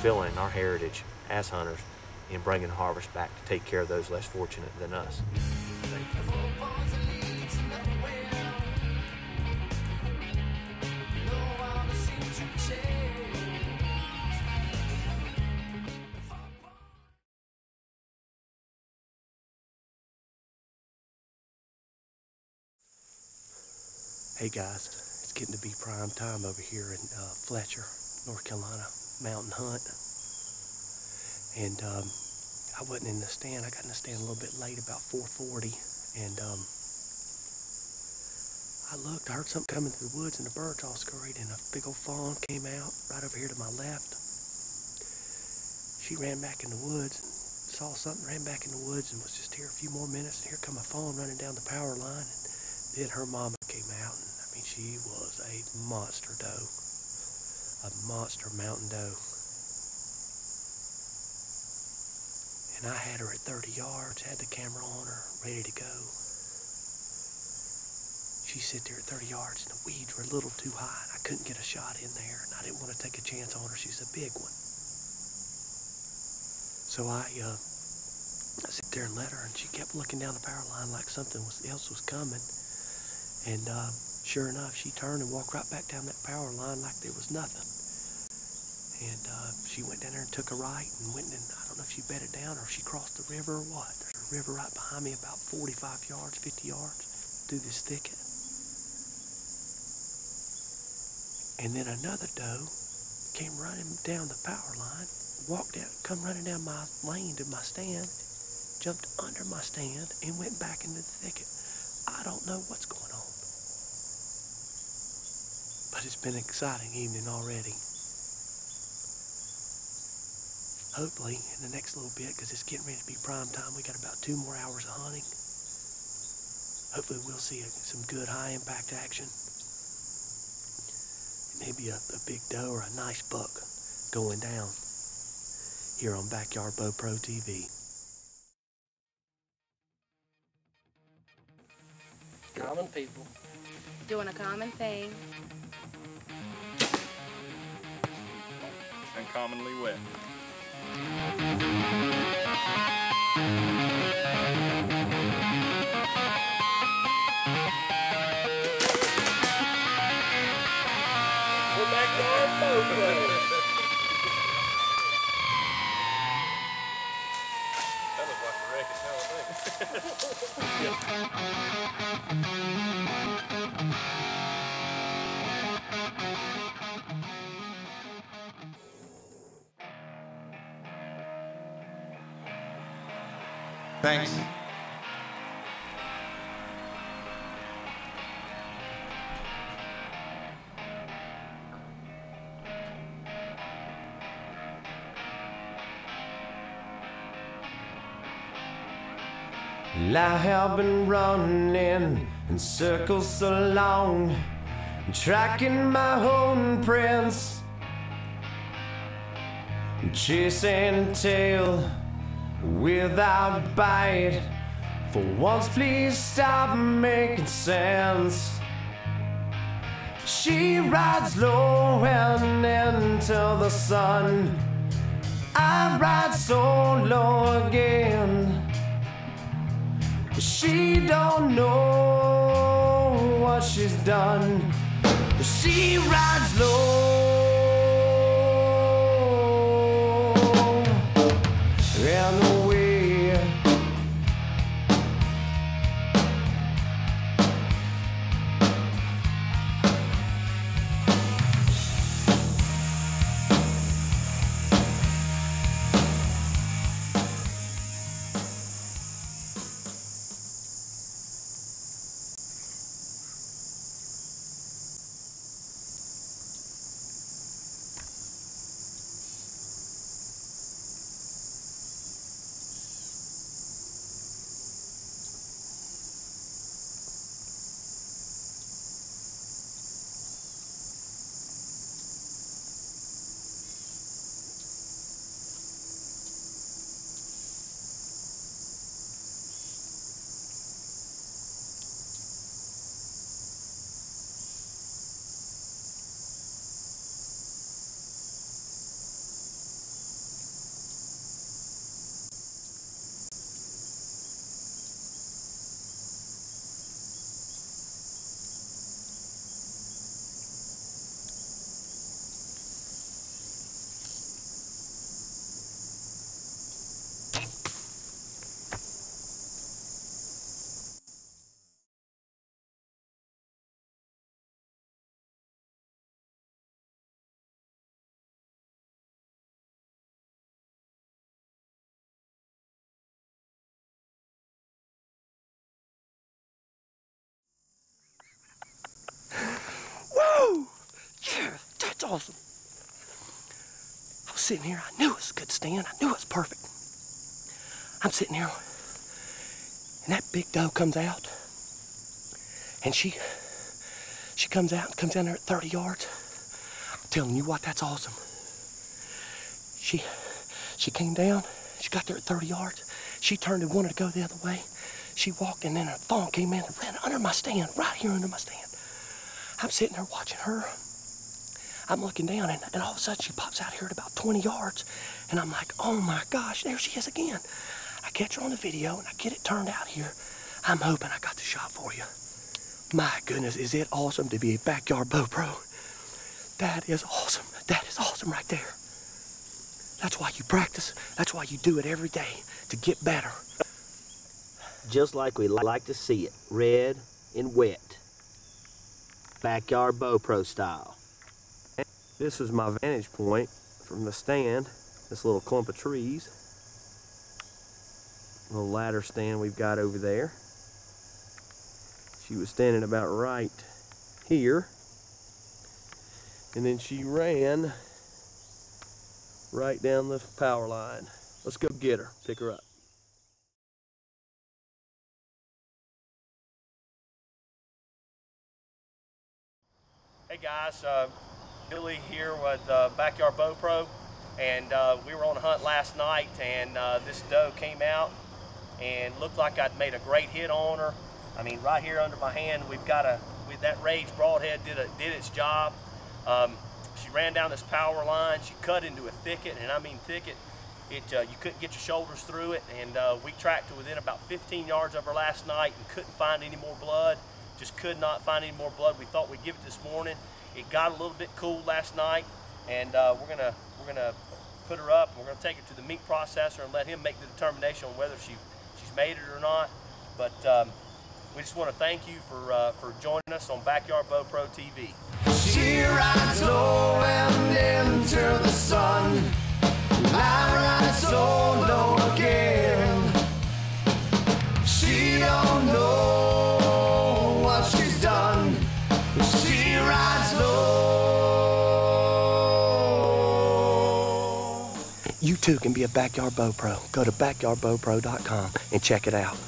fulfilling our heritage as hunters and bringing harvest back to take care of those less fortunate than us. Thank you. Hey guys, it's getting to be prime time over here in Fletcher, North Carolina, mountain hunt. And I wasn't in the stand. I got in the stand a little bit late, about 4:40. And I looked, I heard something coming through the woods and the birds all scurried, and a big old fawn came out right over here to my left. She ran back in the woods, and saw something, ran back in the woods, and was just here a few more minutes. And here come a fawn running down the power line. And then her mama came out, and I mean, she was a monster doe, a monster mountain doe. And I had her at 30 yards, had the camera on her, ready to go. She sit there at 30 yards, and the weeds were a little too high, and I couldn't get a shot in there, and I didn't want to take a chance on her. She's a big one. So I sit there and let her, and she kept looking down the power line like something else was coming. And sure enough, she turned and walked right back down that power line like there was nothing. And she went down there and took a right and went, and I don't know if she bedded down or if she crossed the river or what. There's a river right behind me about 45 yards, 50 yards through this thicket. And then another doe came running down the power line, walked out, come running down my lane to my stand, jumped under my stand, and went back into the thicket. I don't know what's going on. But it's been an exciting evening already. Hopefully, in the next little bit, because it's getting ready to be prime time, we got about 2 more hours of hunting. Hopefully we'll see some good high-impact action. Maybe a big doe or a nice buck going down here on Backyard Bow Pro TV. Common people. Doing a common thing. Uncommonly wet. For Backyard Bow Pro. That looks like a wreck as hell, I Thanks. I have been running in circles so long, tracking my own prints, chasing tail without bite. For once, please stop making sense. She rides low and into the sun. I ride so low again. She don't know what she's done. She rides low and away. That's awesome. I was sitting here. I knew it was a good stand. I knew it was perfect. I'm sitting here, and that big doe comes out, and she comes out and comes down there at 30 yards. I'm telling you what, that's awesome. She came down. She got there at 30 yards. She turned and wanted to go the other way. She walked, and then her fawn came in and ran under my stand, right here under my stand. I'm sitting there watching her. I'm looking down, and all of a sudden she pops out here at about 20 yards, and I'm like, oh my gosh, there she is again. I catch her on the video, and I get it turned out here. I'm hoping I got the shot for you. My goodness, is it awesome to be a backyard bow pro? That is awesome. That is awesome right there. That's why you practice. That's why you do it every day, to get better. Just like we like to see it, red and wet. Backyard bow pro style. This was my vantage point from the stand, this little clump of trees. Little ladder stand we've got over there. She was standing about right here. And then she ran right down the power line. Let's go get her, pick her up. Hey guys, Billy here with Backyard Bow Pro, and we were on a hunt last night, and this doe came out and looked like I'd made a great hit on her. I mean, right here under my hand, that Rage Broadhead did its job. She ran down this power line. She cut into a thicket, and I mean thicket. You couldn't get your shoulders through it, and we tracked her within about 15 yards of her last night and couldn't find any more blood. Just could not find any more blood. We thought we'd give it this morning. It got a little bit cool last night, and we're gonna put her up. We're gonna take her to the meat processor and let him make the determination on whether she's made it or not. But we just want to thank you for joining us on Backyard Bow Pro TV. She rides low and into the sun. I ride so low again. She don't know what she's done. She rides low. You too can be a backyard bow pro. Go to backyardbowpro.com and check it out.